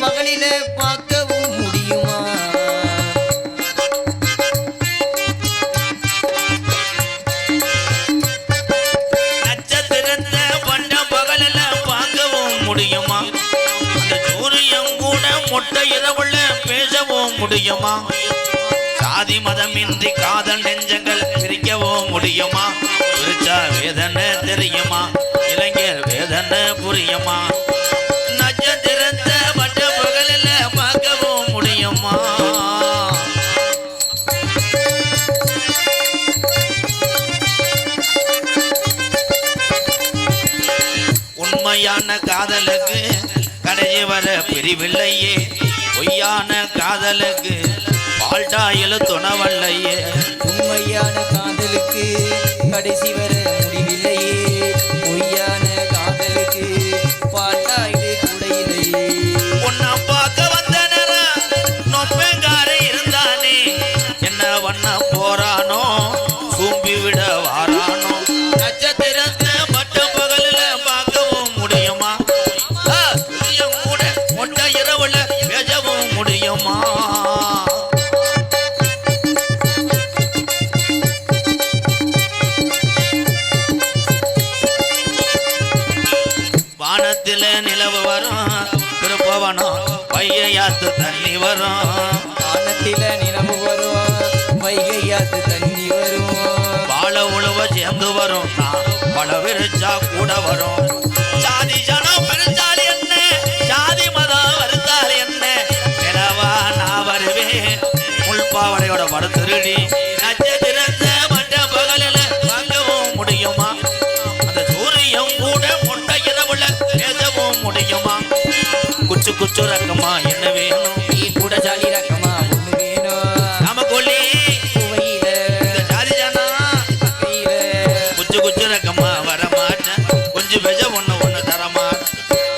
பகலில பார்க்கவும் முடியுமா? நட்சத்திரத்தை பண்ட பகலில பார்க்கவும் முடியுமா? அந்த சூரியன் கூட மொட்டை இரவுல பேசவும் முடியுமா? சாதி மதமின்றி காதல் நெஞ்சங்கள் பிரிக்கவும் முடியுமா? பிரிச்சா வேதனை தெரியுமா? இளைஞர் வேதனை புரியுமா? நட்சத்திரத்தை பட்ட பகலில் பார்க்கவும் முடியுமா? உண்மையான காதலுக்கு கடைசி வர பிரிவில்லையே, பொய்யான காதலுக்கு பால்டாயில் துணவல்லையே. உண்மையான காதலுக்கு கடைசி வர முடிவில்லையே, பொய்யான காதலுக்கு பால்டாயிலே கூட இல்லையே. உன்னை பார்க்க வந்த நேரம் நொப்பேங்கார இருந்தானே, என்ன பண்ண போறானோ சூம்பி விட வாரானோ. நட்சத்திரத்தை பட்ட பகலில் பார்க்கவும் முடியுமா? சூரியன் கூட மொட்டை இரவுல பேசவும் முடியுமா? வானத்தில நிலவு வரும், திருப்பவனம் வைகையாத்து தண்ணி வரும். வானத்தில நிலவு வரும், வைகையாத்து தண்ணி வரும். வாழ உழுவ சேர்ந்து வரும், பல விரிச்சா கூட வரும். சாதி ஜனம் பெருந்தால் என்ன, சாதி மதம் வருந்தால் என்ன, நிலவா நான் வருவேன் முள்பாவடையோட படுத்துருடி. நட்சத்திரத்தை மற்ற பகலில் வாங்கவும் முடியுமா? அந்த சூரியன் கூட முட்டை இரவுல பேசவும் முடியுமா? குச்சு குச்சு ரக்கமா என்ன வேணும்? நீ கூட ஜாலி ரக்கமா ஒண்ணு வேணும். நாம கொல்லி சுவையில சாதி ஜனம் கையில குச்சு குச்சு ரக்கமா வரமாட்டேன், கொஞ்சம் பெஜ ஒண்ணு ஒண்ணு தரமாட்டேன்.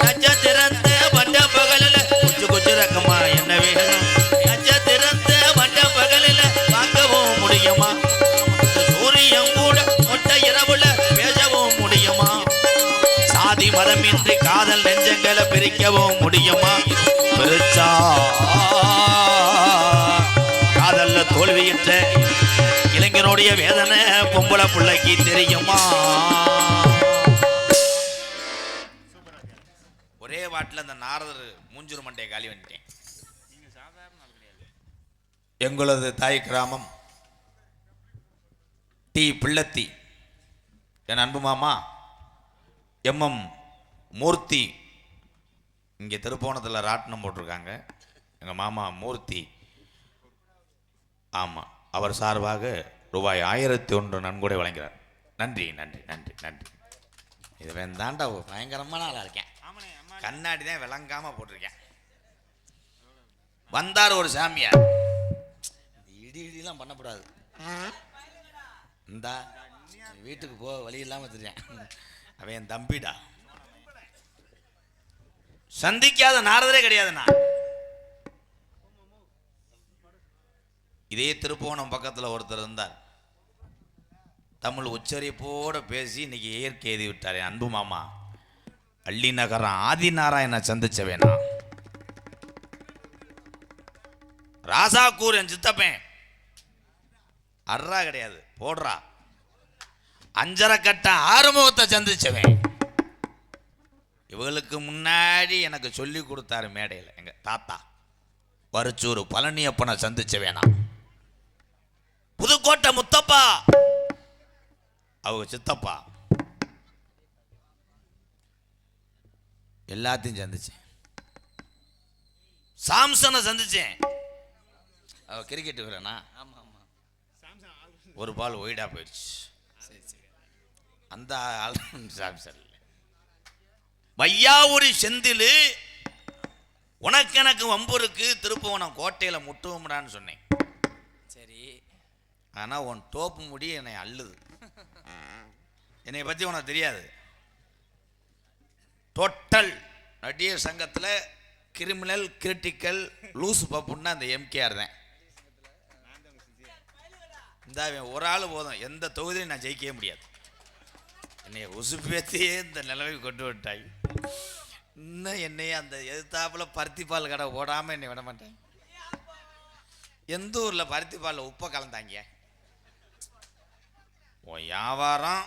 நட்சத்திரத்தை பட்ட பகலில் குச்சு குச்சு ரக்கமா என்ன வேணும்? நட்சத்திரத்தை பட்ட பகலில் பார்க்கவும் முடியுமா? சூரியன் கூட மொட்டை இரவுல பேசவும் முடியுமா? சாதி மதமின்றி காதல் நெஞ்சங்களை பிரிக்கவும் முடியுமா? பிரிச்சா காதல்ல தோல்வியிட்ட இளைஞனுடைய வேதனை பொம்பளை பிள்ளைக்கு தெரியுமா? ஒரே வாட்டில் அந்த நாரதர் மூஞ்சூர் மண்டையை காலி வந்துட்டேன். எங்களது தாய் கிராமம் டி பிள்ளத்தி, என் அன்பு மாமா எம்எம் மூர்த்தி இங்கே திருப்போணத்தில் ராட்டினம் போட்டிருக்காங்க. எங்கள் மாமா மூர்த்தி, ஆமாம், அவர் சார்பாக ரூபாய் 1001 நன்கொடை வழங்குகிறார். நன்றி நன்றி நன்றி நன்றி. இது வேண்டாண்டா, பயங்கரமான ஆளாக இருக்கேன். கண்ணாடி தான் விளங்காமல் போட்டிருக்கேன். வந்தார் ஒரு சாமியார், இடி இடிலாம் பண்ணக்கூடாது, இந்தா வீட்டுக்கு போக வழி இல்லாமல் தெரியும். அவன் என் தம்பிடா, சந்திக்காத நாரதரே கிடையாதுண்ணா. இதே திருப்போணம் பக்கத்தில் ஒருத்தர் இருந்தார், தமிழ் உச்சரிப்போட பேசி இன்னைக்கு இயற்கை எழுதி விட்டார். என் அன்பு மாமா அள்ளி நகரம் ஆதி நாராயண சந்திச்ச வேணா ராசாக்கூர் என் சித்தப்பேன், அர்ரா கிடையாது போடுறா, அஞ்சரை கட்ட ஆறுமுகத்தை சந்திச்சவன். இவங்களுக்கு முன்னாடி எனக்கு சொல்லி கொடுத்தாரு மேடையில் எங்க தாத்தா. பருச்சூர் பழனியப்பனை சந்திச்ச வேணாம். புதுக்கோட்டை முத்தப்பா அவங்க சித்தப்பா, எல்லாத்தையும் சந்திச்சேன். சாம்சனை சந்திச்சேன், அவ கிரிக்கெட் வீரனா. ஒரு பால் ஒய்டா போயிடுச்சு. அந்த சாம்சன் வையாவூரி செந்தில், உனக்கு எனக்கு வம்பூருக்கு திருப்புவனம் கோட்டையில் முட்டுவோம்டான்னு சொன்னேன். சரி, ஆனால் உன் டோப்பு முடி என்னை அள்ளுது. என்னை பற்றி உனக்கு தெரியாது. டோட்டல் நடிகர் சங்கத்தில் கிரிமினல் கிரிட்டிக்கல் லூஸ் பப்புன்னா அந்த எம்கேஆர் தான். இந்த ஒரு ஆள் போதும், எந்த தொகுதியும் நான் ஜெயிக்கவே முடியாது. என்னைய உசுப்பேத்தியே இந்த நிலைமை கொண்டு விட்டாய். இன்னும் என்னையே அந்த எதிர்த்தாப்புல பருத்தி பால் கடை ஓடாம என்னை விட மாட்டேன். எந்த ஊர்ல பருத்தி பால்ல உப்பை கலந்தாங்க? உன் வியாபாரம்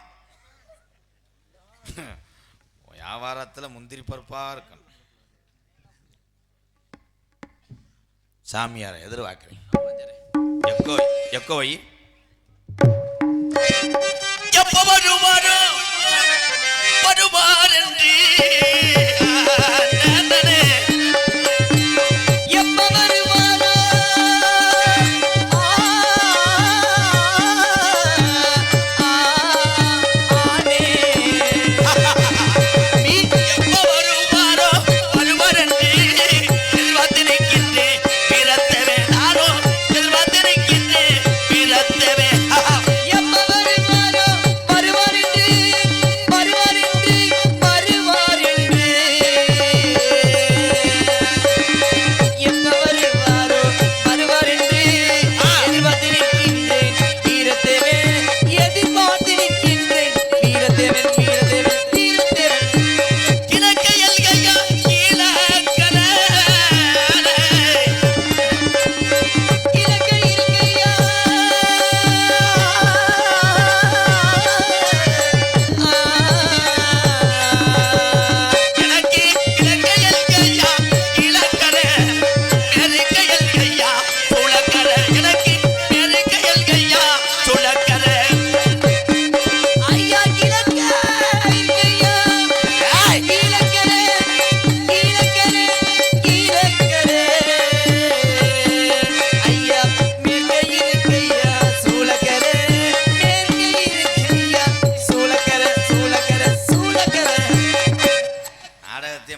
வியாபாரத்தில் முந்திரி பருப்பா இருக்கணும். சாமியாரை எதிர்பார்க்கிறேன். எக்கோ வை. எப்ப வருவாரோ வருவார் என்று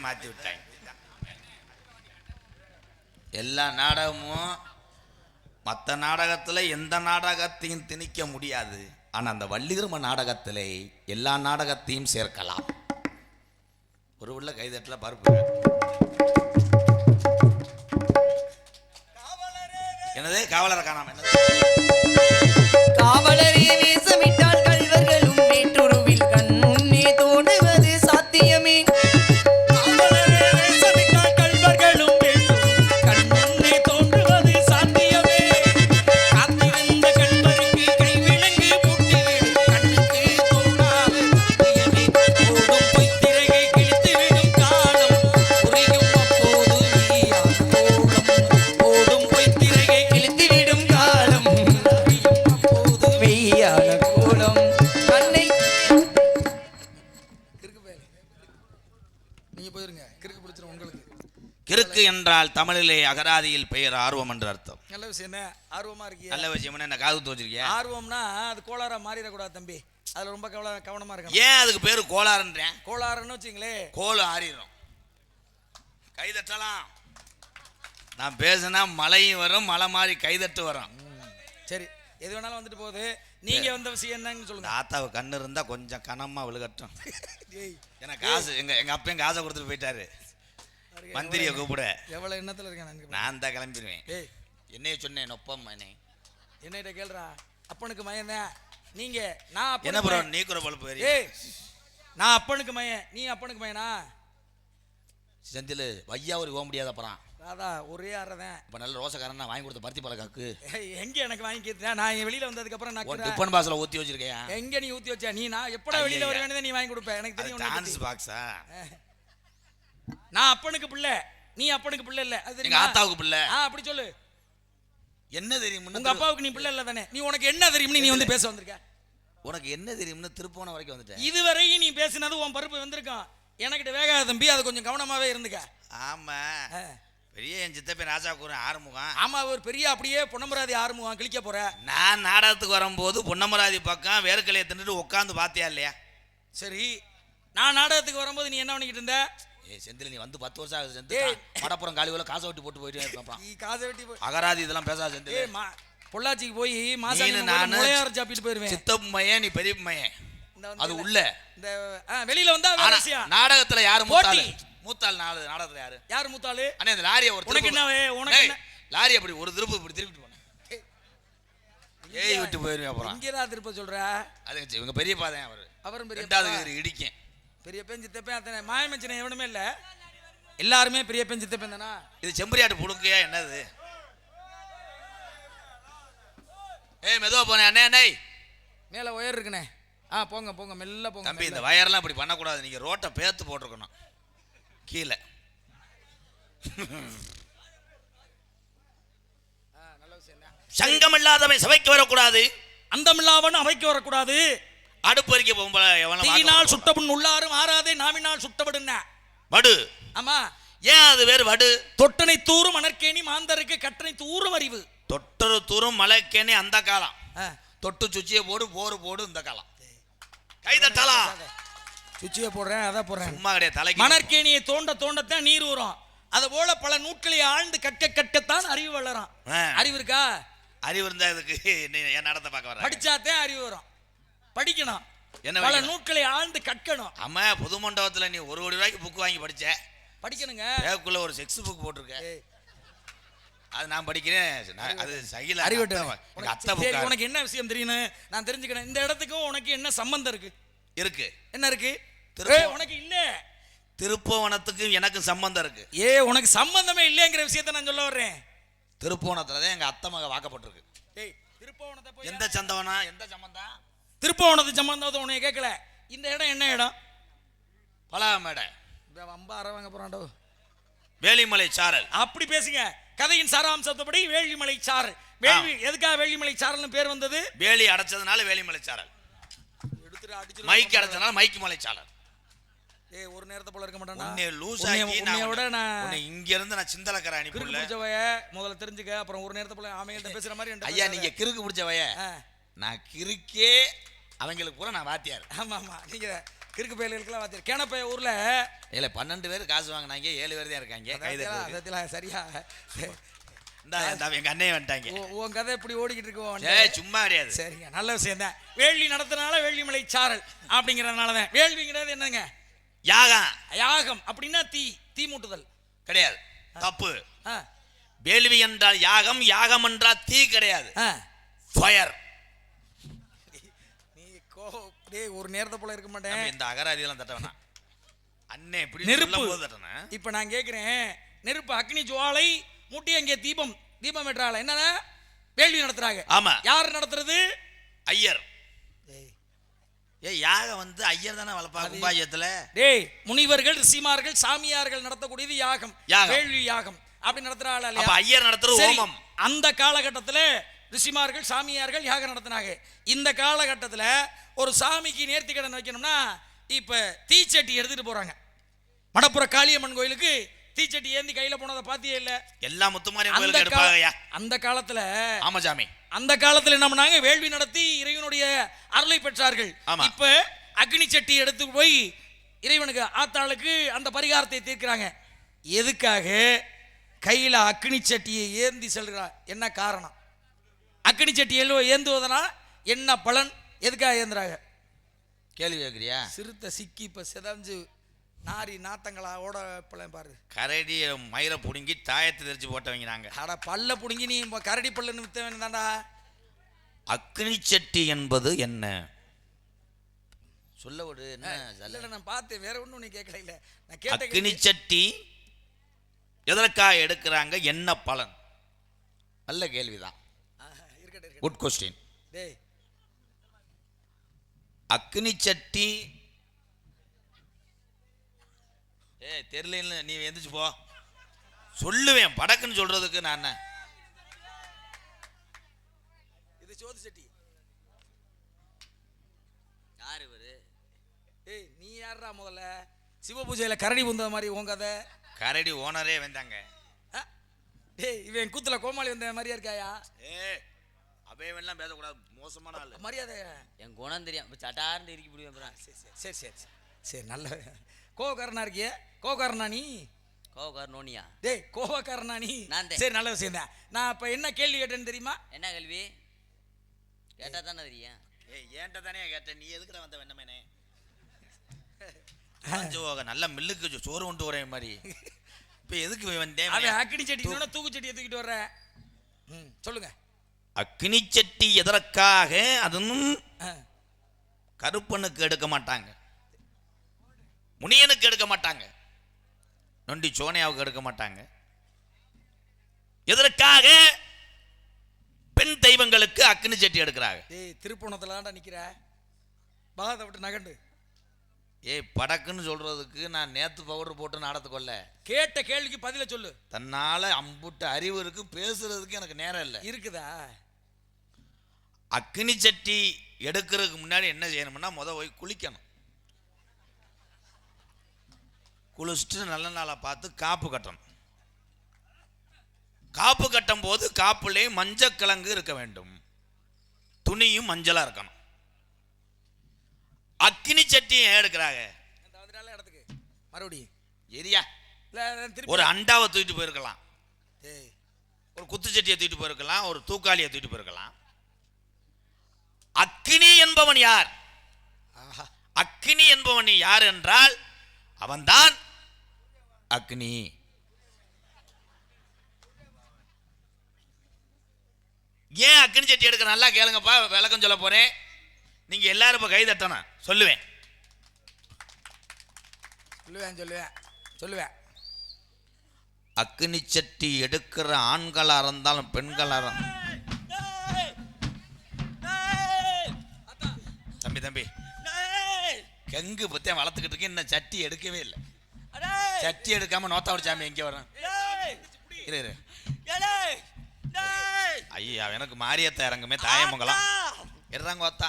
மாற்றி விட்டாங்க. எல்லா நாடகமும் மற்ற நாடகத்தில் எந்த நாடகத்தையும் திணிக்க முடியாது. ஆனால் அந்த வள்ளிகிரும நாடகத்தில் எல்லா நாடகத்தையும் சேர்க்கலாம். ஒரு உள்ள கைதட்டில் பருப்பு என்னது காவலரை காணாம என்னது காவலரே வேஷமிட்டால் கள்வர்களும் வேற்றுருவில் கண் முன்னே தோணுவது சாத்தியமே. கிறுக்கு என்றால் தமிழிலே அகராதியில் பெயர் ஆர்வம் என்று அர்த்தம். நல்ல விஷயம் தான். ஆர்வமா இருக்கீங்க. நல்ல விஷயம் என்ன காது தோச்சிருக்கியா? ஆர்வம்னா அது கோளாரா மாறிடக்கூடாது தம்பி. அதுல ரொம்ப கவனமா இருக்கணும். ஏன் அதுக்கு பேரு கோளாறுன்றேன்? கோளாறுன்னு வச்சுங்களே கோல் ஆறிடும். கைதட்டலாம். நான் பேசுனா மழையும் வரும், மலை மாதிரி கைதட்டு வரும். சரி, எது வேணாலும் வந்துட்டு போகுது. நீங்க வந்த விஷயம் என்னன்னு சொல்லுங்க. தாத்தாவு கண்ணு இருந்தா கொஞ்சம் கனமா விழுகட்டும். ஏன்னா காசு எங்க அப்பையும் காசை கொடுத்துட்டு போயிட்டாரு. மந்திரியை கூப்பிட எவ்வளவு எண்ணத்துல இருக்கேன் நான் தான் கிளம்பிடுவேன். என்னைய சொன்னேன் நொப்பம் என்னைட்ட கேள்றா. அப்பனுக்கு மயன் தான் நீங்க. நான் என்ன ப்ரோ நீக்குற பழுப்பு நான் அப்பனுக்கு மயன், நீ அப்பனுக்கு மயனா? செந்தில் வையா ஒரு போக முடியாத அப்புறம் அதான் ஒரே ஆறதான். இப்போ நல்ல ரோசக்காரன் வாங்கி கொடுத்த பருத்தி பழக்காக்கு எங்க எனக்கு வாங்கி கேட்டேன். நான் வெளியில வந்ததுக்கு அப்புறம் நான் டிஃபன் பாக்ஸ்ல ஊத்தி வச்சிருக்கேன். எங்க நீ ஊத்தி வச்சா? நீ நான் எப்படா வெளியில வர வேண்டியதை நீ வாங்கி கொடுப்ப எனக்கு தெரியும். டான்ஸ் பாக்ஸா? நான் அப்பனுக்கு பிள்ளை, நீ அப்பனுக்கு பிள்ளை இல்ல. அது எங்க ஆத்தாவுக்கு பிள்ளை. அப்படி சொல்லு. என்ன தெரியும்? உங்க அப்பாவுக்கு நீ பிள்ளை இல்ல தானே? நீ உனக்கு என்ன தெரியும்னு நீ வந்து பேச வந்திருக்க? உனக்கு என்ன தெரியும்னு திருப்போன வரைக்கும் வந்துட்டேன். இதுவரையும் நீ பேசினது உன் பருப்பு வந்திருக்கான். எனக்கிட்ட வேகாத தம்பி, அதை கொஞ்சம் கவனமாவே இருந்துக்க. ஆமா, பெரிய என் சித்தப்பே ராஜா கூற ஆறுமுகம். ஆமா, ஒரு பெரிய அப்படியே பொன்னமராதி ஆறுமுகம் கிளிக்க போற. நான் நாடகத்துக்கு வரும்போது பொன்னமராதி பக்கம் வேர்க்கலையை தின்னுட்டு உட்காந்து பாத்தியா இல்லையா? சரி, நான் நாடகத்துக்கு வரும்போது நீ என்ன பண்ணிக்கிட்டு இருந்த? செந்தில் நீ வந்து 10 வருஷம் ஆகுது செந்தில். மடப்புறம் காலிவுல காசை வெட்டி போட்டு போயிட்டே இருப்பான். காசை வெட்டி அகராதி இதெல்லாம் பேசாத செந்தில். பொள்ளாச்சிக்கு போய் மாசாணி முளையார் சாப்பிட்டு போயிருவேன். சித்தப்பு மையன், நீ பெரிய மையன். அது உள்ள இந்த வெளியில வந்தா நாடகத்துல யாரு மூத்தாள்? மூத்தாள் நாடகத்துல யாரு? யாரு மூத்தாளு? அண்ணே அந்த லாரியை ஒரு உனக்கு என்ன? உனக்கு என்ன? லாரி அப்படி ஒரு திருப்பு இப்படி திருப்பிட்டு போனேன். ஏய் விட்டு போயிருவேன். அப்புறம் இங்கடா திருப்ப சொல்ற? அது இவங்க பெரிய பாதம். அவரும் பெரிய ரெண்டாவது இடிக்கேன். பெரிய பேஞ்சு தெப்பேன். அத்தனை மாயமச்சனை எவனுமே இல்ல. எல்லாருமே பெரியப்பன் சித்தப்பன் தானா? இது செம்பரியாட்டு புழுக்கையா என்னது? ஏய் மெதுவா போனே அண்ணே அண்ணே. மேல ஒயர் இருக்குண்ணே. போங்க போங்க மெல்ல போங்க. தம்பி இந்த வயர்லாம் இப்படி பண்ணக்கூடாது. நீங்க ரோட்டை பேத்து போட்டிருக்கணும் கீழே. சங்கம் இல்லாதவன் சபைக்கு வரக்கூடாது, அந்தமில்லாதவன் அவைக்கு வரக்கூடாது. அடுப்பறிக்க போகும்போது தீயினால் சுட்டபுண் உள்ளாரும் ஆறாதே நாவினால் சுட்டபடுன வடு. ஆமா, ஏன் அது வேறு வடு? தொட்டனை தூரும் மணற்கேணி மாந்தருக்கு கட்டணை தூரும் அறிவு. தொட்டரு தூரும் மலைக்கேணி அந்த காலம், தொட்டு சுச்சியை போடு போரு போடு இந்த காலம். கை தட்டலாம். சுச்சியை போடுறேன், அதான் போடுறேன். சும்மா கிடையாது. தலைக்கு மணற்கேணியை தோண்ட தோண்டத்தான் நீர் ஊறும். அது போல பல நூட்களை ஆழ்ந்து கற்க கற்கத்தான் அறிவு வளரும். அறிவு இருக்கா? அறிவு இருந்தா இதுக்கு என் நடத்த பார்க்க வர படிச்சாதான் அறிவு வரும். படிக்கணும், என்ன பல நூட்களை ஆழ்ந்து கற்கணும். ஆமா, புது மண்டபத்துல நீ 1 கோடி ரூபாய்க்கு புக் வாங்கி படிச்ச. படிக்கணுங்க. பேக்குள்ள ஒரு செக்ஸ் புக் போட்டிருக்க, அது நான் படிக்கிறேன். அது சகில அறிவிட்டு அத்தை புக். உனக்கு என்ன விஷயம் தெரியும் நான் தெரிஞ்சுக்கிறேன். இந்த இடத்துக்கும் உனக்கு என்ன சம்பந்தம் இருக்கு? இருக்கு. என்ன இருக்கு? உனக்கு இல்ல. திருப்போணத்துக்கு எனக்கு சம்பந்தம் இருக்கு. உனக்கு சம்பந்தமே இல்லைங்கிற விஷயத்தை நான் சொல்ல வர்றேன். திருப்போணத்துலதான் எங்க அத்தை மக வாக்கப்பட்டிருக்கு. திருப்போணத்தை போய் எந்த சந்தவனா எந்த சம்பந்தம்? திருப்போணத்து சம்பந்தம் உன்னை கேட்கல. இந்த இடம் என்ன இடம்? பலாமேடை. வம்ப அரவாங்க போறாண்டோ. வேலிமலை சாரல். அப்படி பேசுங்க. கதையின் சாராம்சத்தப்படி வேலிமலை சாரல். வேலி எதுக்காக வேலிமலை சாரல்னு பேர் வந்தது? வேலி அடைச்சதுனால வேலிமலை சாரல். மைக்கு அடைச்சதுனால மைக்கு மலை சாரல். ஒரு நேரத்தை போல இருக்க மாட்டானா? உன்னை லூஸ் ஆக்கி உன்னையோட நான் இங்க இருந்து நான் சிந்தலக்கற அனுப்பி புடிச்சவய முதல்ல தெரிஞ்சுக்க. அப்புறம் ஒரு நேரத்தை போல ஆமைகிட்ட பேசுற மாதிரி. ஐயா நீங்க கிறுக்கு பிடிச்சவய, நான் கிறுக்கே அவங்களுக்கு பூரா நான் வாத்தியார். ஆமா ஆமா, நீங்க கிறுக்கு பயலுக்கெல்லாம் வாத்தியார். கேனப்பைய ஊர்ல இல்ல 12 பேர் காசு வாங்கினாங்க, 7 பேர் தான் இருக்காங்க. கைதட்டல சரியா? எங்க அண்ணைய வந்துட்டாங்க. உன் கதை இப்படி ஓடிக்கிட்டு இருக்கோம். சும்மா கிடையாது. சரிங்க, நல்ல விஷயம் தான். வேள்வி நடத்தினால வேள்விமலை சாரல் அப்படிங்கறதுனாலதான். வேள்விங்கிறது என்னங்க? யாகம். யாகம் அப்படின்னா தீ மூட்டுதல் கிடையாது, தப்பு. வேள்வி என்றால் யாகம், யாகம் என்றால் தீ கிடையாது, ஃபயர். நீ ஒரு நேரத்தை போல இருக்க மாட்டேன். இந்த அகராதியெல்லாம் தட்ட வேணாம் அண்ணே. நெருப்பு. இப்ப நான் கேக்குறேன், நெருப்பு அக்னி ஜுவாலை மூட்டி அங்கே தீபம் ஏற்றால என்ன வேள்வி நடத்துறாங்க. ஆமா. யார் நடத்துறது? ஐயர். யாகம் வந்து ஐயர் தானே வளர்ப்பாங்க கும்பாயத்துல. முனிவர்கள் ரிஷிமார்கள் சாமியார்கள் நடத்தக்கூடியது யாகம், வேள்வி யாகம். அப்படி நடத்துறாள் இல்லையா? ஐயர் நடத்துறது ஹோமம். அந்த காலகட்டத்தில் ரிஷிமார்கள் சாமியார்கள் யாகம் நடத்தினாங்க. இந்த காலகட்டத்தில் ஒரு சாமிக்கு நேர்த்தி கடன் வைக்கணும்னா இப்ப தீச்சட்டி எடுத்துட்டு போறாங்க. மடப்புற காளியம்மன் கோயிலுக்கு தீச்சட்டி ஏந்தி கையில போனதை பாத்தியே இல்ல? எல்லா முத்துமாரி கோயிலுக்கு எடுப்பாங்கயா அந்த காலத்துல. ஆமா சாமி. அந்த காலத்துல என்ன பண்ணாங்க? வேள்வி நடத்தி இறைவனுடைய அருளை பெற்றார்கள். இப்ப அக்னி சட்டி எடுத்து போய் இறைவனுக்கு ஆத்தாளுக்கு அந்த பரிகாரத்தை தீர்க்கிறாங்க. எதுக்காக கையில அக்னி சட்டியை ஏந்தி செல்கிறார்? என்ன காரணம்? அக்னி சட்டியில் ஏந்துவதனா என்ன பலன்? எதுக்காக ஏந்துறாங்க? கேள்வி கேட்குறியா? சிறுத்தை சிக்கி இப்ப சிதஞ்சு நாரி நாத்தங்களாவோட பழம் பாரு. கரடி மயிரை புடுங்கி தாயத்தை தெரிச்சு போட்டவங்க நாங்க. அட பல்ல புடுங்கி நீ கரடி பல்லுன்னு வித்தவன் தான்டா. அக்னி சட்டி என்பது என்ன சொல்ல விடு. என்ன நான் பார்த்தேன், வேற ஒன்றும் நீ கேட்கல. இல்ல நான் கேட்டேன். அக்னி சட்டி எதற்காக எடுக்கிறாங்க, என்ன பலன்? நல்ல கேள்விதான். Good question. அக்னி சட்டி தெரியல, நீ எந்திரிச்சு போ. சொல்லுவேன் படக்குன்னு சொல்றதுக்கு. நான் இது சோதி சட்டி. யாரு இவரு? நீ யாரா? முதல்ல சிவ பூஜையில கரடி வந்த மாதிரி உங்க கதை. கரடி ஓனரே வந்தாங்க. இவன் கூத்துல கோமாளி வந்த மாதிரியா இருக்காயா? அவையெல்லாம் பேசக்கூடாது, மோசமான ஆளு. மரியாதை. என் குணம் தெரியும், சட்டார்னு இறுக்கி பிடிவேன். சரி சரி சரி, நல்ல கோவக்காரனா இருக்கிய. கோவக்காரனா நீ? கோவக்காரன் நோனியா? கோவக்காரனா நீ? நான். சரி, நல்ல விஷயம் தான். நான் இப்ப என்ன கேள்வி கேட்டேன்னு தெரியுமா? என்ன கேள்வி கேட்டா தானே தெரியும். ஏன்ட்ட தானே கேட்டேன். நீ எதுக்குடா வந்த வெண்ணமேனே? நல்ல மில்லுக்கு சோறு கொண்டு வரே மாதிரி. இப்ப எதுக்கு வந்தேன்? அக்னி சட்டி தூக்கு சட்டியை தூக்கிட்டு வர்ற. சொல்லுங்க. அக்னி சட்டி எதற்காக? அதுவும் கருப்பனுக்கு எடுக்க மாட்டாங்க, முனியனுக்கு எடுக்க மாட்டாங்க, நொண்டி சோனியாவுக்கு எடுக்க மாட்டாங்க. எதற்காக பெண் தெய்வங்களுக்கு அக்னி சட்டி எடுக்கிறாங்க? திருப்பணத்துல தான்டா நிக்கிற, பாகத்தை விட்டு நகண்டு. படக்குன்னு சொல்றதுக்கு நான் நேத்து பவுடர் போட்டு நாடத்துக்கொள்ள கேட்ட கேள்விக்கு பதில சொல்லு. தன்னால அம்புட்டு அறிவு இருக்கு, பேசுறதுக்கு எனக்கு நேரம் இல்லை. இருக்குதா? அக்னி சட்டி எடுக்கிறதுக்கு முன்னாடி என்ன செய்யணும்னா போய் குளிக்கணும். குளிச்சுட்டு நல்ல நாளை பார்த்து காப்பு கட்டணும். காப்பு கட்டும் போது காப்புலே மஞ்சள் கிழங்கு இருக்க வேண்டும், துணியும் மஞ்சளா இருக்கணும். அக்னி சட்டி எடுக்கிறாங்க மறுபடியும் எரியா ஒரு அண்டாவை தூக்கிட்டு போயிருக்கலாம், ஒரு குத்து சட்டியை தூக்கிட்டு போயிருக்கலாம், ஒரு தூக்காளியை தூக்கிட்டு போயிருக்கலாம். அக்னி என்பவன் யார்? அக்னி என்பவன் யார் என்றால் அவன்தான் அக்னி. ஏன் அக்னி சட்டி எடுக்க? நல்லா கேளுங்கப்பா, விளக்கம் சொல்ல போறேன். நீங்க எல்லாரும் இப்ப கை தட்டணும். சொல்லுவேன். அக்னி சட்டி எடுக்கிற ஆண்களா இருந்தாலும் பெண்களா தம்பி தம்பி கெங்கு பத்தியா வளர்த்துக்கிட்டு இருக்கேன், இன்னும் சட்டி எடுக்கவே இல்லை. சட்டி எடுக்காம நோத்தாவோட சாமி எங்க வரும்? ஐயா எனக்கு மாரியத்த இறங்குமே தாயமங்கலம் இறங்க ஓத்தா.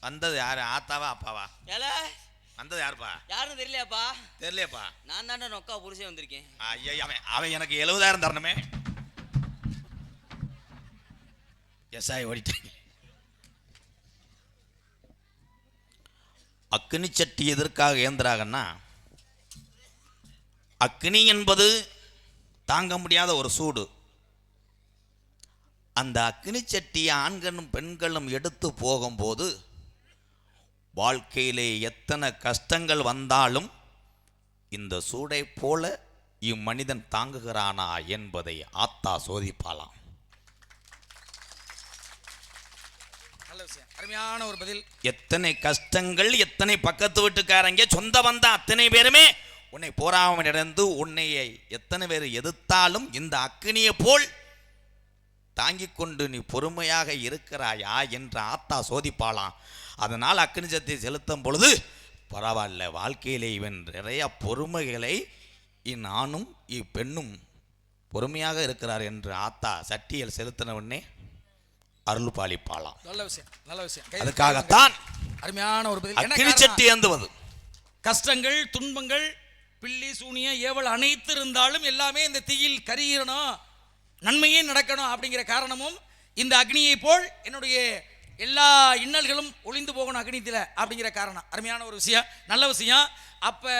வந்தது யாரு? ஆத்தாவா அப்பாவா? வந்தது யாருப்பா? யாரும் தெரியலையாப்பா? தெரியலையாப்பா. நான் தாண்டா நொக்கா புருஷன் வந்திருக்கேன். ஐயா அவன் எனக்கு 70,000 தரணுமே. எஸ்ஆய் ஓடிட்டாங்க. அக்னி சட்டி எதற்காக ஏந்திராகன்னா, அக்னி என்பது தாங்க முடியாத ஒரு சூடு. அந்த அக்னி சட்டியை ஆண்களும் பெண்களும் எடுத்து போகும்போது வாழ்க்கையிலே எத்தனை கஷ்டங்கள் வந்தாலும் இந்த சூடை போல இம்மனிதன் தாங்குகிறானா என்பதை ஆத்தா சோதிப்பாளாம். அருமையான ஒரு பதில். எத்தனை கஷ்டங்கள், எத்தனை பக்கத்து வீட்டுக்காரங்க சொந்த வந்த அத்தனை பேருமே உன்னை போராமல் நடந்து உன்னை எத்தனை பேர் எதிர்த்தாலும் இந்த அக்னியை போல் தாங்கிக் கொண்டு நீ பொறுமையாக இருக்கிறாயா என்று ஆத்தா சோதிப்பாளாம். அதனால் அக்னி சட்டி செலுத்தும் பொழுது பரவாயில்ல, வாழ்க்கையிலே இவன் நிறைய பொறுமைகளை நானும் பெண்ணும் பொறுமையாக இருக்கிறார் என்று ஆத்தா சட்டியில் செலுத்தின உடனே அருள் பாலிப்பாளாம். நல்ல விஷயம், நல்ல விஷயம். அதுக்காகத்தான் அருமையான ஒரு பதில். அக்னி சட்டி ஏந்துவது. கஷ்டங்கள், துன்பங்கள், பில்லி சூனிய ஏவல் அனைத்து இருந்தாலும் எல்லாமே இந்த தீயில் கரியிறணும், நன்மையே நடக்கணும் அப்படிங்கிற காரணமும் இந்த அக்னியை போல் என்னுடைய எல்லா இன்னல்களும் ஒளிந்து போகணும் அக்னித்தில் அப்படிங்கிற காரணம். அருமையான ஒரு விஷயம், நல்ல விஷயம். அப்ப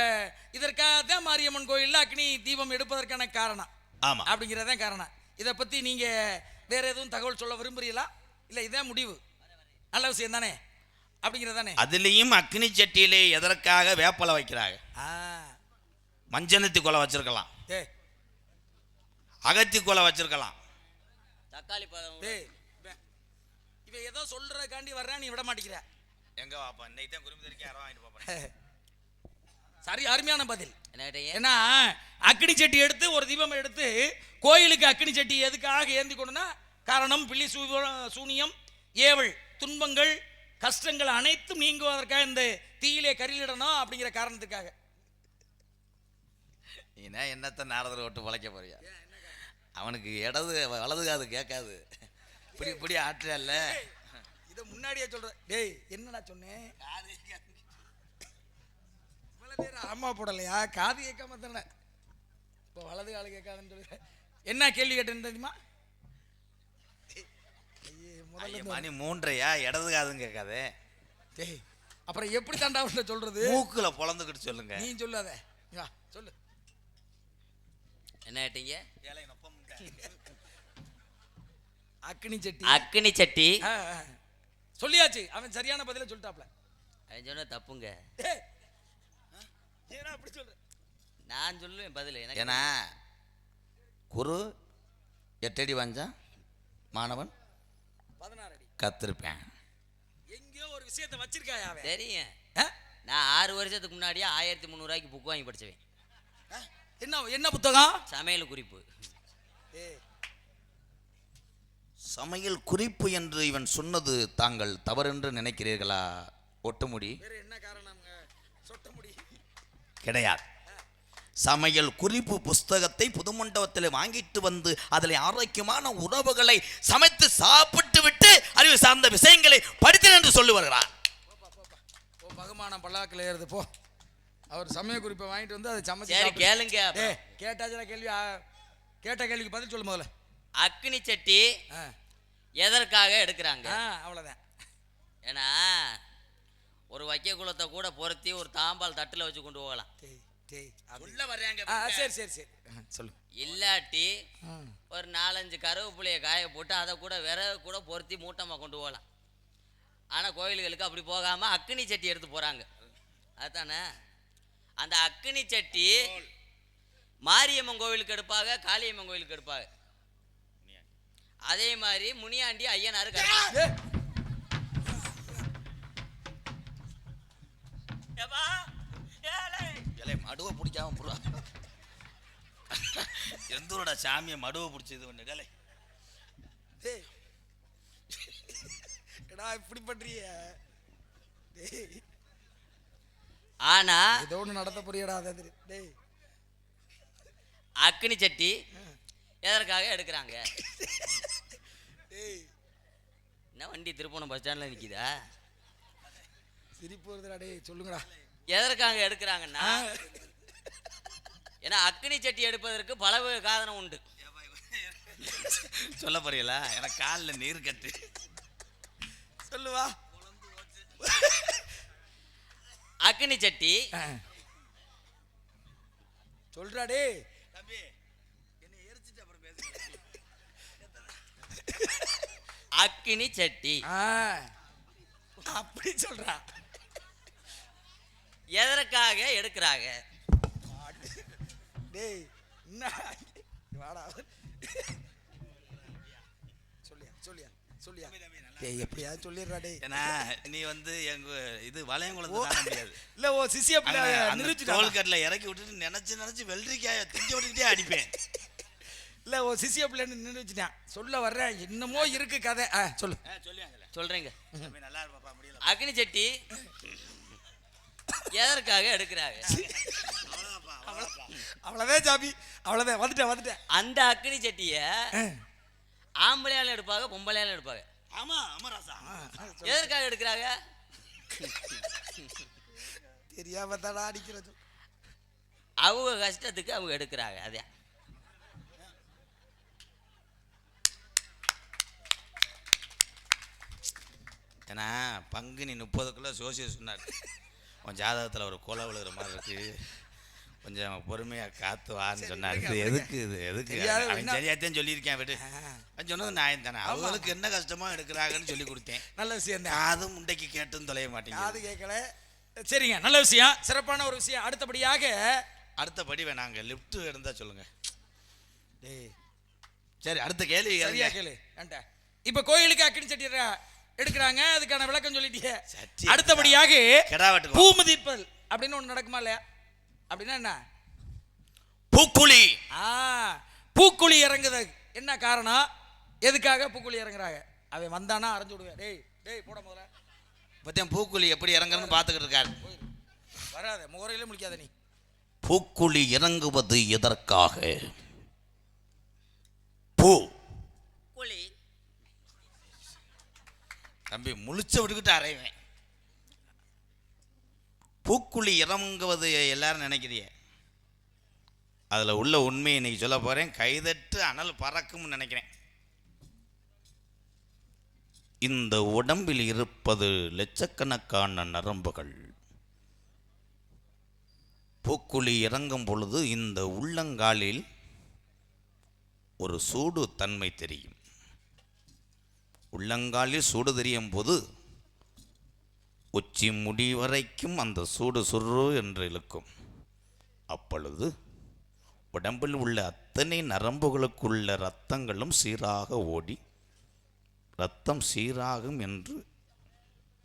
இதற்காக தான் மாரியம்மன் கோயிலில் அக்னி தீபம் எடுப்பதற்கான காரணம். ஆமா, அப்படிங்கிறதான் காரணம். இதை பத்தி நீங்க வேற எதுவும் தகவல் சொல்ல விரும்புறீங்களா? இல்ல இதான் முடிவு? நல்ல விஷயம் தானே அப்படிங்கிறதானே. அதுலயும் அக்னி சட்டியிலே எதற்காக வேப்பலை வைக்கிறாங்க? மஞ்சனத்தி கொலை வச்சிருக்கலாம், அகத்தி கொலை வச்சிருக்கலாம், தக்காளி பழம். இவ ஏதோ சொல்றதுக்காண்டி வர்றேன், நீ விட மாட்டேங்கிற. எங்க வாப்பா இன்னைக்கு தான் குருமி தெரிக்க 60 வாங்கிட்டு போறேன். சரி, அருமையான பதில். ஏன்னா அக்னி சட்டி எடுத்து ஒரு தீபம் எடுத்து கோயிலுக்கு அக்னி சட்டி எதுக்காக ஏந்தி கொண்டுனா காரணம் பில்லி சூனியம் ஏவல் துன்பங்கள் கஷ்டங்கள் அனைத்தும் நீங்குவதற்காக இந்த தீயிலே கரியிடணும் அப்படிங்கிற காரணத்துக்காக. என்னத்த நாரதர் ஓட்டு பழைக்க போறியா? அவனுக்கு இடது வலது காது கேட்காது, இப்படி இப்படி ஆற்றல. இதை முன்னாடியே சொல்ற. டேய் என்னடா சொன்னேன்? அம்மா போடலையா? காது கேட்காம தானே இப்போ வலது கால கேட்காதுன்னு சொல்ல. என்ன கேள்வி கேட்டேன்னு தெரியுமா? மணி 3:30 இடது காதுன்னு கேட்காதே. டேய் அப்புறம் எப்படி தாண்டா சொல்றது? மூக்குல பொழந்துக்கிட்டு சொல்லுங்க. நீ சொல்லாத, சொல்லு. என்ன கேட்டீங்க? அக்னி சட்டி. அக்னி சட்டி சொல்லியாச்சு. அவன் சரியான பதில சொல்லிட்டாப்ல. அவன் சொன்ன தப்புங்க. ஏன்னா அப்படி சொல்ற? நான் சொல்லுவேன் பதில். ஏன்னா குரு 8 அடி வாஞ்சா மாணவன் 16 அடி கத்திருப்பேன். எங்கேயோ ஒரு விஷயத்தை வச்சிருக்காயா? தெரியும். நான் 6 வருஷத்துக்கு முன்னாடியே 1300 புக் வாங்கி படிச்சவேன். என்ன என்ன புத்தகம்? சமையல் குறிப்பு. சமையல் குறிப்பு என்று இவன் சொன்னது தாங்கள் தவறென்று நினைக்கிறீர்களா? ஒட்டுமுடி என்ன காரணம்? சொட்டமுடி கிடையாது. சமையல் குறிப்பு புஸ்தகத்தை புதுமண்டபத்தில் வாங்கிட்டு வந்து அதில் ஆரோக்கியமான உணவுகளை சமைத்து சாப்பிட்டு விட்டு அறிவு சார்ந்த விஷயங்களை படித்தேன் என்று சொல்லி வருகிறார். பகுமானம் பல்லாக்கில் ஏறுது போ. அவர் சமய குறிப்பை வாங்கிட்டு வந்து அதை சமைச்சு சரி கேளுங்க. கேட்டாச்சுன்னா கேள்வி கேட்ட கேள்விக்கு பதில் சொல்லு முதல்ல. அக்னி சட்டி எதற்காக எடுக்கிறாங்க? அவ்வளோதான். ஏன்னா ஒரு வைக்க குளத்தை கூட பொருத்தி ஒரு தாம்பால் தட்டில் வச்சு கொண்டு போகலாம். உள்ள வர்றாங்க. சரி சரி சரி சொல்லு. இல்லாட்டி ஒரு 4-5 கருவேப்பிலையை காய போட்டு அதை கூட விறகு கூட பொருத்தி மூட்டமாக கொண்டு போகலாம். ஆனால் கோயில்களுக்கு அப்படி போகாமல் அக்னி சட்டி எடுத்து போகிறாங்க. அதுதானே அந்த அக்னி சட்டி மாரியம்மன் கோவிலுக்கு எடுப்பாங்க, காளியம்மன் கோவிலுக்கு எடுப்பாங்க. அதே மாதிரி முனியாண்டி ஐயனாரு மடுவை பிடிக்காம எந்தோட சாமியை மடுவை பிடிச்சது ஒண்ணு டேலே இப்படி பண்றிய. ஆனா ஏதோ ஒன்று நடத்த புரியடா. அக்னி சட்டி எதற்காக எடுக்கிறாங்க? என்ன வண்டி திருப்பணம் பஸ் ஸ்டாண்ட்ல நிக்குதா? சிரிப்பு வருதுடா. டேய் சொல்லுங்கடா. எதற்காக எடுக்கிறாங்கன்னா ஏன்னா அக்னி சட்டி எடுப்பதற்கு பல காரணம் உண்டு. சொல்ல போறீங்கள? எனக்கு காலில் நீர் கட்டு. சொல்லுவா. அக்னி சட்டி சொல்றாடே. அக்னி சட்டி அப்படி சொல்றா. எதற்காக எடுக்கிறாங்க? டேய் வாடா. சொல்லியா சொல்லியா சொல்லியா. டேய் எப்படியாவது சொல்லிடுறா. டேய் ஏன்னா நீ வந்து எங்க இது வளையங்குளத்தை தாண்ட முடியாது. இல்ல ஓ சிசியா பிள்ளை நிறுத்திட்டா. தோல்கட்டில் இறக்கி விட்டுட்டு நினைச்சு வெள்ளரிக்காய திங்க விட்டுக்கிட்டே அடிப்பேன். இல்ல ஓ சிசியா பிள்ளைன்னு நின்று வச்சுட்டேன். சொல்ல வர்றேன். என்னமோ இருக்கு கதை. சொல்லு. சொல்றேங்க. நல்லா இருப்பா முடியல. அக்னி சட்டி எதற்காக எடுக்கிறாங்க? அவ்வளவுதான் சாமி. அவ்வளவுதான். வந்துட்டேன். அந்த அக்னி சட்டிய ஆம்பளையால எடுப்பாங்க, பொம்பளையால எடுப்பாங்க. ஆமா ஆமா ராசா. எதற்காக எடுக்கிறாங்க? தெரியாம தானா அடிக்கிறது. அவங்க கஷ்டத்துக்கு அவங்க எடுக்கிறாங்க. அதே ஏன்னா பங்குனி 30 சோசியல் சொன்னார். உன் ஜாதகத்தில் ஒரு கொலை விழுகிற மாதிரி இருக்கு, கொஞ்சம் பொறுமையாக காத்து வான்னு சொன்னார். எதுக்கு அவன் சரியாத்தான் சொல்லியிருக்கேன். விட்டு அவன் சொன்னது நியாயம் தானே. அவங்களுக்கு என்ன கஷ்டமோ எடுக்கிறாங்கன்னு சொல்லி கொடுத்தேன். நல்ல விஷயம். அதுவும் முண்டைக்கு கேட்டுன்னு தொலைய மாட்டேங்க. அது கேட்கல. சரிங்க, நல்ல விஷயம், சிறப்பான ஒரு விஷயம். அடுத்தபடி வேணாங்க லிஃப்ட் இருந்தா சொல்லுங்க. சரி அடுத்த கேள்வி சரியா கேளு. இப்ப கோயிலுக்கு அக்னி சட்டி எடுக்கிறாங்க, அதுக்கான விளக்கம் சொல்லிட்டீங்க. அடுத்தபடியாக பூமிதிப்பல் அப்படின்னு ஒண்ணு நடக்குமா இல்லையா? அப்படின்னா என்ன? பூக்குழி. பூக்குழி இறங்குது. என்ன காரணம்? எதுக்காக பூக்குழி இறங்குறாங்க? அவன் வந்தானா அரைஞ்சு விடுவேன். டேய் போட முதல்ல. பத்தியம் பூக்குழி எப்படி இறங்குறன்னு பார்த்துக்கிட்டு இருக்காரு. வராத முகரையில முடிக்காத நீ. பூக்குழி இறங்குவது எதற்காக? பூ குழி. தம்பி முழிச்ச விட்டுக்கிட்டு அரைவேன். பூக்குழி இறங்குவது எல்லாரும் நினைக்கிறீங்க. அதில் உள்ள உண்மையை இன்னைக்கு சொல்ல போகிறேன். கைதட்டு அனல் பறக்கும்னு நினைக்கிறேன். இந்த உடம்பில் இருப்பது லட்சக்கணக்கான நரம்புகள். பூக்குழி இறங்கும் பொழுது இந்த உள்ளங்காலில் ஒரு சூடு தன்மை தெரியும். உள்ளங்காலில் சூடு தெரியும் போது உச்சி முடி வரைக்கும் அந்த சூடு சுரு என்று இழுக்கும். அப்பொழுது உடம்பில் உள்ள அத்தனை நரம்புகளுக்குள்ள இரத்தங்களும் சீராக ஓடி இரத்தம் சீராகும் என்று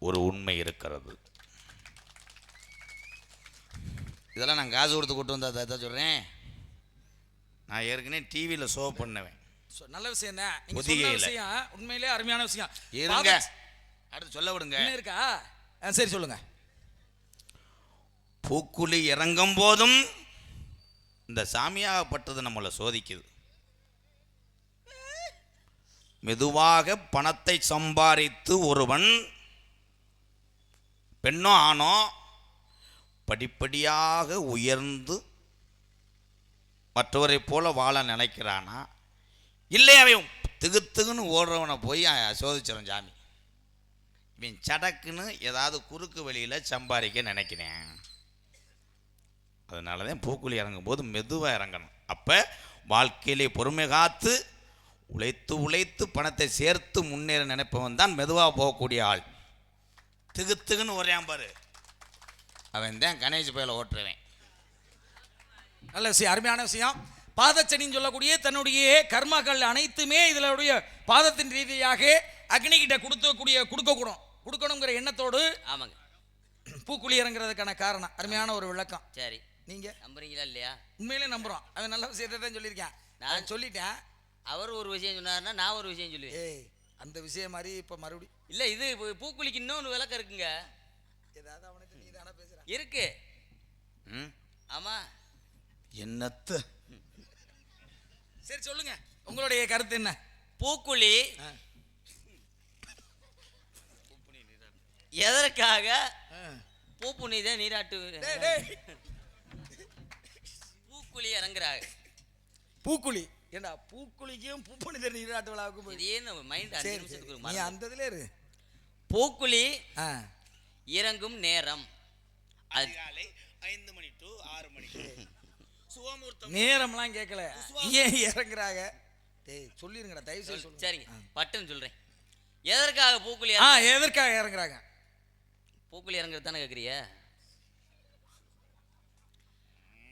ஒரு உண்மை இருக்கிறது. இதெல்லாம் நான் காசு கொடுத்து கூட்டு வந்தா தான் சொல்கிறேன். நான் ஏற்கனவே டிவியில் ஷோ பண்ணுவேன். நல்ல விஷயம் தான். நீங்க சொன்ன விஷயம் உண்மையிலே அருமையான விஷயம். இருங்க, அடுத்து சொல்ல விடுங்க. என்ன இருக்கா? சரி சொல்லுங்க. பூக்குழி இறங்கும் போதும் இந்த சாமியாகப்பட்டது நம்மளை சோதிக்குது. மெதுவாக பணத்தை சம்பாதித்து ஒருவன் பெண்ணோ ஆணோ படிப்படியாக உயர்ந்து மற்றவரை போல வாழ நினைக்கிறானா, இல்லை அவன் திகுத்துக்குன்னு ஓடுறவனை போய் சோதிச்சிடும் சாமி. இவன் சடக்குன்னு ஏதாவது குறுக்கு வழியில் சம்பாதிக்க நினைக்கிறேன். அதனால தான் பூக்குழி இறங்கும் போது மெதுவாக இறங்கணும். அப்போ வாழ்க்கையிலே பொறுமை காத்து உழைத்து உழைத்து பணத்தை சேர்த்து முன்னேற நினைப்பவன் தான் மெதுவாக போகக்கூடிய ஆள். திகுத்துக்குன்னு ஒரேன் பாரு, அவன் தான் கணேஷ் பயில ஓட்டுருவேன். நல்ல விஷயம், அருமையான விஷயம். பாதச்சனின்னு சொல்லக்கூடிய தன்னுடைய கர்மாக்கள் அனைத்துமே இதனுடைய பாதத்தின் ரீதியாக அக்னிகிட்ட கொடுக்கணுங்கிற எண்ணத்தோடு ஆமாங்க பூக்குழி இறங்குறதுக்கான காரணம். அருமையான ஒரு விளக்கம். சரி, நீங்க நம்புறீங்களா இல்லையா? உண்மையிலே நம்புறோம். அவன் நல்ல விஷயத்தை தான் சொல்லியிருக்கேன். நான் சொல்லிட்டேன். அவர் ஒரு விஷயம் சொன்னாருன்னா நான் ஒரு விஷயம் சொல்லுவேன். ஏய், அந்த விஷயம் மாதிரி இப்ப மறுபடியும் இல்ல, இது பூக்குழிக்கு இன்னொன்று விளக்கம் இருக்குங்க. ஏதாவது அவனுக்கு நீ தானே பேசுற இருக்கு. ஆமா, என்னத்து? சரி சொல்லுங்க, உங்களுடைய கருத்து என்ன? பூக்குழி எதற்காக பூப்புனித நீராட்டு பூக்குழி இறங்குறாங்க? பூக்குழி ஏண்டா, பூக்குழிக்கும் பூப்புனித நீராட்டு விழாவுக்கும் மைண்ட் நீ அந்த இதுல இரு. பூக்குழி இறங்கும் நேரம் 5 மணி to 6 மணி. நேரம்லாம் கேட்கல, ஏன் இறங்குறாங்க சொல்லிருங்கடா தயவு செய்து சொல்லுங்க. சரிங்க, பட்டுன்னு சொல்றேன். எதற்காக பூக்குழி எதற்காக இறங்குறாங்க? பூக்குழி இறங்குறது தானே கேட்குறிய?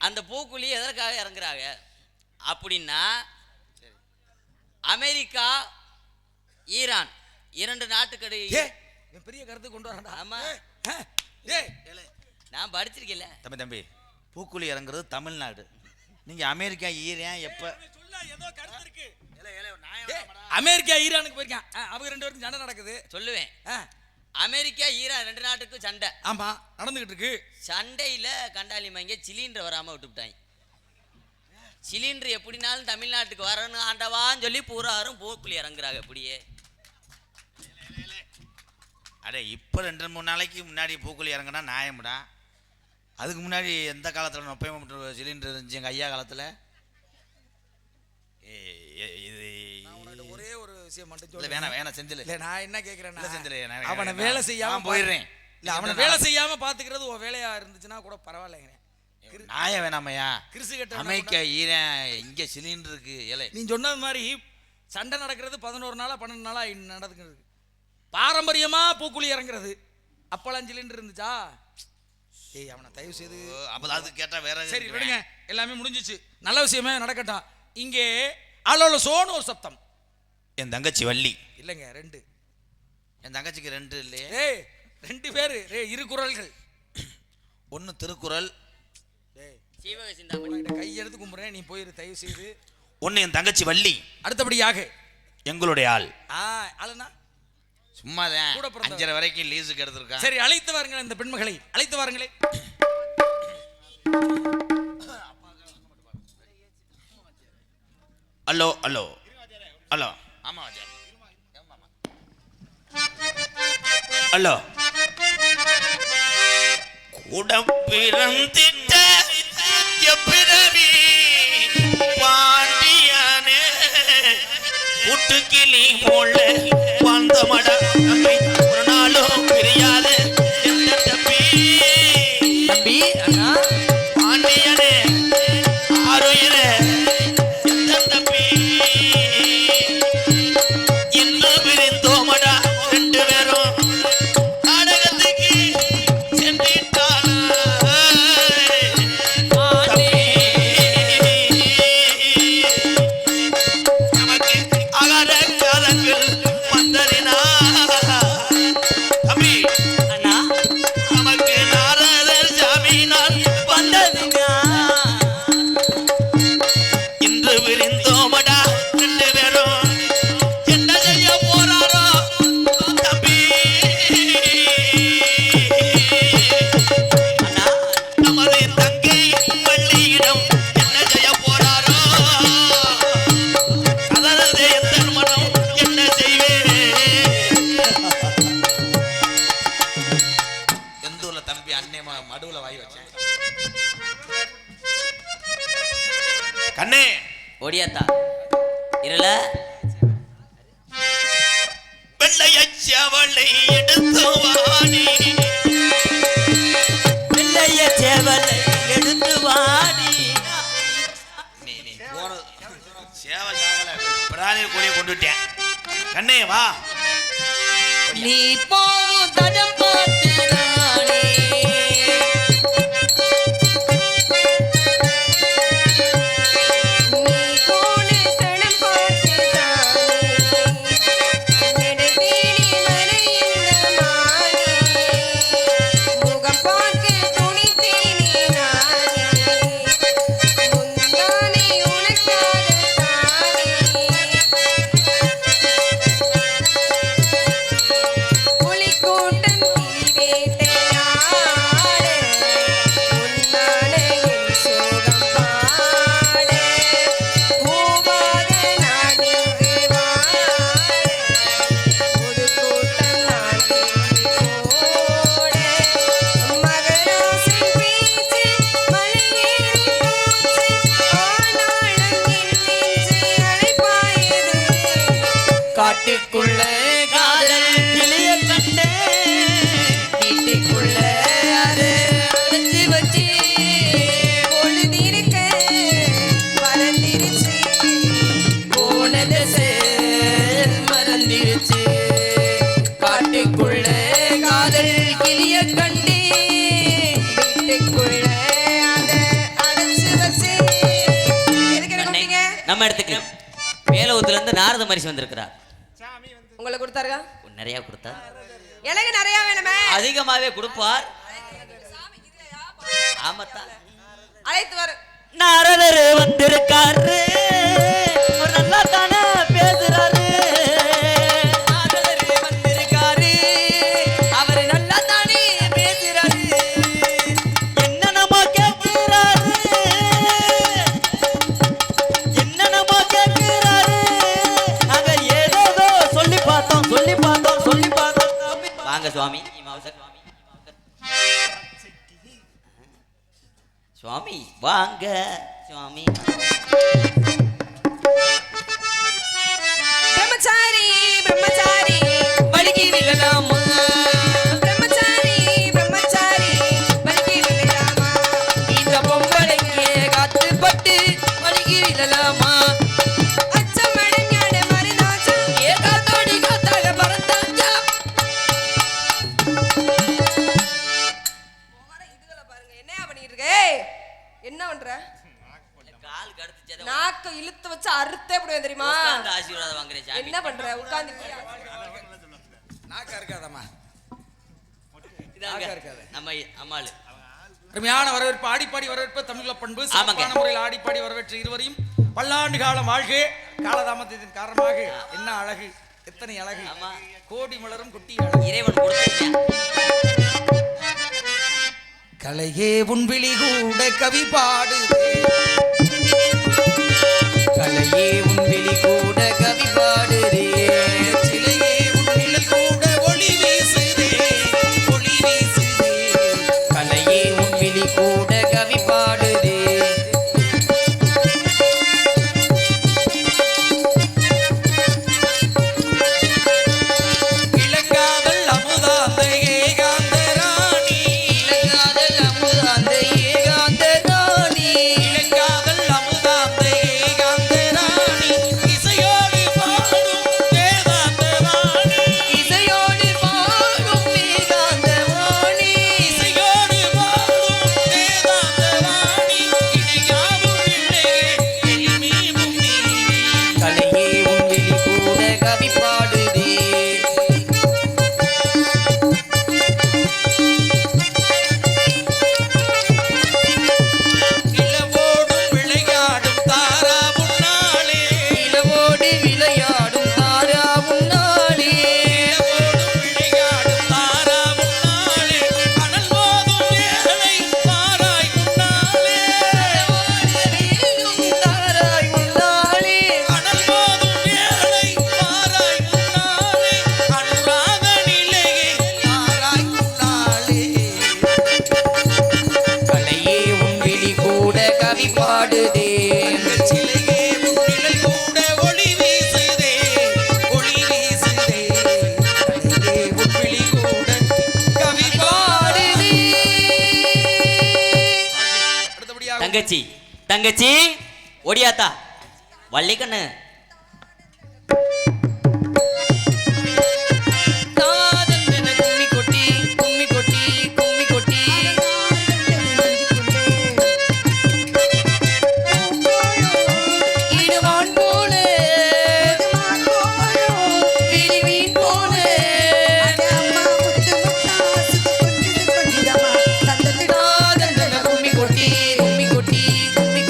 அந்த பூக்குழி எதற்காக இறங்குறாங்க அப்படின்னா, அமெரிக்கா ஈரான் 2 நாட்டுக்கடையே பெரிய கருத்து கொண்டு வரேன்டா. ஆமா, நான் படிச்சிருக்கேன்ல. தம்பி பூக்குழி இறங்குறது தமிழ்நாடு. நீங்க அமெரிக்கா ஈரான் எப்ப ஏதோ கருத்து இருக்கு. அமெரிக்கா ஈரானுக்கு போயிருக்கான், அவங்க 2 பேருக்கும் சண்டை நடக்குது. சொல்லுவேன், அமெரிக்கா ஈரான் 2 நாட்டுக்கும் சண்டை. ஆமா, நடந்துகிட்டு இருக்கு. சண்டையில கண்டாலி மங்க சிலிண்டர் வராம விட்டுவிட்டாங்க. சிலிண்டர் எப்படினாலும் தமிழ்நாட்டுக்கு வரணும் ஆண்டவான்னு சொல்லி பூராரும் பூக்குழி இறங்குறாங்க. அப்படியே அடே, இப்போ 2-3 நாளைக்கு முன்னாடி பூக்குழி இறங்கினா நியாயம்டா. அதுக்கு முன்னாடி எந்த காலத்தில் 30 சிலிண்டர் இருந்துச்சு எங்கள் ஐயா காலத்தில். இது ஒரே ஒரு விஷயம் மட்டும் சொல்ல. வேணாம் செந்தில். இல்லை, நான் என்ன கேட்குறேன்னா, செந்தில் அவனை வேலை செய்யாம போயிடுறேன். இல்லை, அவனை வேலை செய்யாம பார்த்துக்கிறது உன் வேலையா இருந்துச்சுன்னா கூட பரவாயில்லைங்க. நியாயம் வேணாமையா? கிறிஸ்து கட்ட அமெரிக்கா ஈரான் இங்கே சிலிண்டர் இருக்கு. ஏழை நீ சொன்னது மாதிரி சண்டை நடக்கிறது 11 நாளா 12 நாளா நடக்குது. பாரம்பரியமா பூக்குழி இறங்குறது. அப்பெல்லாம் சிலிண்டர் இருந்துச்சா? ஏய், அவனை தயவு செய்து அப்போ அது கேட்டால் வேற. சரி விடுங்க, எல்லாமே முடிஞ்சிச்சு. நல்ல விஷயமே நடக்கட்டும். இங்கே அலோல சோன்னு ஒரு சத்தம். என் தங்கச்சி வள்ளி. இல்லைங்க, 2. என் தங்கச்சிக்கு 2 இல்லையே. ஏய், 2 பேரு, 2 குறள்கள். ஒன்று திருக்குறள். சீவக சிந்தாமணி. கையெடுத்து கும்பிட்றேன், நீ போயிரு தயவு செய்து. ஒன்று என் தங்கச்சி வள்ளி. அடுத்தபடியாக எங்களுடைய ஆள். ஆளுனா சும்மாதான் 5:30 வரைக்கும் லீஸுக்கு எடுத்திருக்கான். சரி, அழைத்து வாருங்கள் இந்த பெண்மகளை, அழைத்து வாருங்களே. Hello hello hello. ஆமா ஹலோ. கூட பிறந்திட்ட பிறவி பாண்டியானே புட்டுக்கிளி போல வந்த மட ஒரு நாளும் பிரியாது தம்பி அண்ணா பாண்டியனே ஆறுயிரே தம்பி இன்னும் பிரிந்தோமடா 2 பேரும் நாடகத்துக்கு சென்றிட்டான். நமக்கு அகர காலங்கள் கண்ணே ஒடியாத்தா இருல வெள்ளைய சேவலை எடுத்து வாடி வெள்ளைய சேவலை எடுத்து வாடி நீ போறது சேவை சாகல பிராணி கூலியை கொண்டுட்டேன் கண்ணே வா நீ போகும் தடம் பார்த்து நானே நீ போன தடம் பார்த்து தானே தேடி மறைந்த மானே முகம் பார்க்க துணித்தேனே நானே முந்தானை உனக்காக தானே புலிக்கூட்டம் வேட்டையாட உன்னான என் சோகம் பாட பூவாக நான் இங்கு வாழ ஒரு கூட்டம் நான் போட மகராசன் பேச்சு மலையேறி போச்சு ஆனாலும் என் நெஞ்சு அலைப்பாயுது காட்டுக்குள்ள காதல் கிளிய கண்டே வீட்டுக்குள்ள அது அடைச்சு வச்சு பொழுதிருக்க மறந்திருச்சு போனது மறந்திருச்சு காட்டுக்குள்ள காதல் கிளிய கண்டே வீட்டுக்குள்ள அதை அடைச்சு வச்சு எதுக்கு என்ன கூப்பிட்டீங்க? நம்ம இடத்துக்கு மேலூத்துல இருந்து நாரத மரிசி வந்திருக்கிறார் உங்களை கொடுத்தாருங்க நிறைய கொடுத்தார் எனக்கு நிறைய வேணுமே அதிகமாவே கொடுப்பார் ஆமாத்தா அழைத்து வர நாரதர் வந்திருக்காரு ஒரு நல்லா தானே பேசுறாரு நாரதர் வந்திருக்காரு அவர் நல்லா தானே பேசுறாரு என்னென்னமோ கேட்கிறாரு என்னென்னமோ கேட்கிறாரு நாங்க ஏதோ சொல்லி பார்த்தோம் வாங்க சுவாமி சுவாமி வாங்க சுவாமி பிரம்மச்சாரி பிரம்மச்சாரி பலிக்கு விழலாமா பிரம்மச்சாரி பிரம்மச்சாரி பலிக்கு விழலாமா இந்த பொங்கலுக்கு காத்துப்பட்டு பலிக்கு விழலாமா அச்சமடைஞான மருதாச்சா ஏகாத்தோடி காத்தாக பறந்தாச்சா இதுகளை பாருங்க என்ன பண்ணிட்டு இருக்க என்ன பண்ற கால் கடுத்துச்சத நாக்க இழுத்து வச்சு அறுத்தே போடுவேன் தெரியுமா உட்கார்ந்து ஆசீர்வாதம் வாங்குறேன் சாமி என்ன பண்ற உட்கார்ந்து நாக்கா இருக்காதம்மா இதாங்க நம்ம அம்மாளு அருமையான வரவேற்பு ஆடிப்பாடி வரவேற்பு தமிழக பண்பு ஆமாங்க. சிறப்பான முறையில் ஆடிப்பாடி வரவேற்ற இருவரையும் பல்லாண்டு காலம் வாழ்க காலதாமதத்தின் காரணமாக என்ன அழகு எத்தனை அழகு ஆமா. கோடி மலரும் குட்டி அழகு இறைவன் கொடுத்துருக்கேன் கலையே உன்விழி கூட கவி பாடு கலையே உன்விழி கூட கவி பாடுதே சிலையே உன்னில் கூட ஒளி வீசுதே கலையே உன்விழி கூட கவி பாடுதே இளங்காதல் அமுதாந்த ஏகாந்த ராணி இலங்காதல் அமுதாந்த ஏகாந்த ராணி இளங்காதல் அமுதாந்த ஏகாந்த ராணி இசையோடு பாடும் வேதாந்த வாணி இசையோடு பாடும் ஏகாந்த வாணி இசையோடு பாடும் வேதாந்த வாணி இணையாவும் இல்லையே எளிமையும் நீ கலையே உன்விழி கூட கவி பாடுதே நிலவோடும் விளையாடும் தாரா முன்னாலே நிலவோடு விளையாடும் தாரா முன்னாலே நிலவோடும் விளையாடும் தாரா முன்னாலே அனல் மோதும் ஏழை தாராய் முன்னாலே தாராய் முன்னாலே அனல் மோதும் ஏழை தாராய் முன்னாலே அனுராக நிலையே தாராய் முன்னாலே கலையே உன்விழி கூட கவி பாடுதே தங்கச்சி தங்கச்சி தங்கச்சி ஒடியாத்தா வள்ளிக்கண்ணு கும்மி கொட்டி கும்மி கொட்டி கும்மி கொட்டி ஈடுவான் போல விழிவீன் போல கும்மி கொட்டி கும்மி கொட்டி கும்மி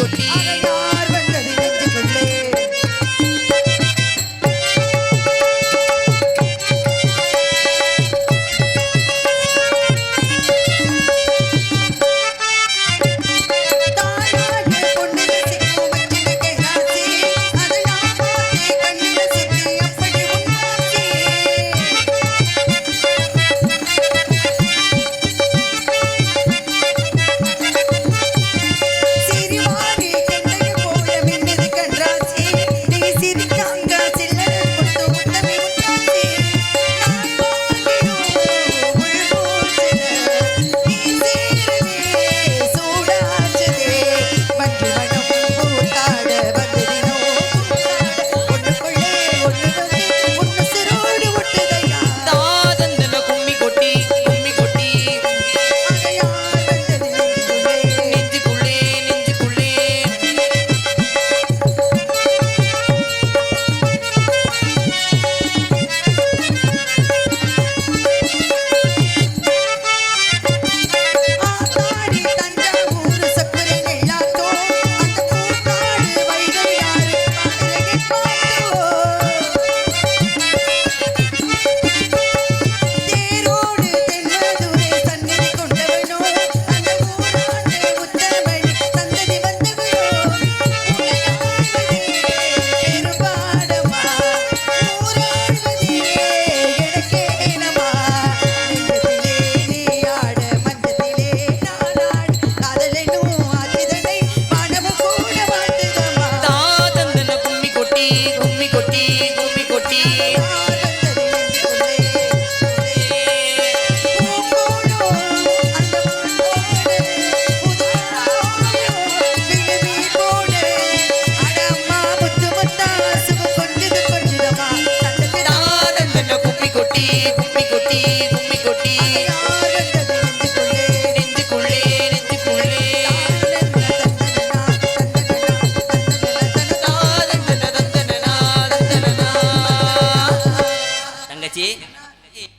கொட்டி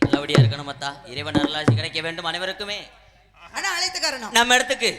நல்லபடியா இருக்கணும் மத்தா இறைவன் அருளாசி கிடைக்க வேண்டும் அனைவருக்குமே ஆனா அழைத்த காரணம் நம்ம இடத்துக்கு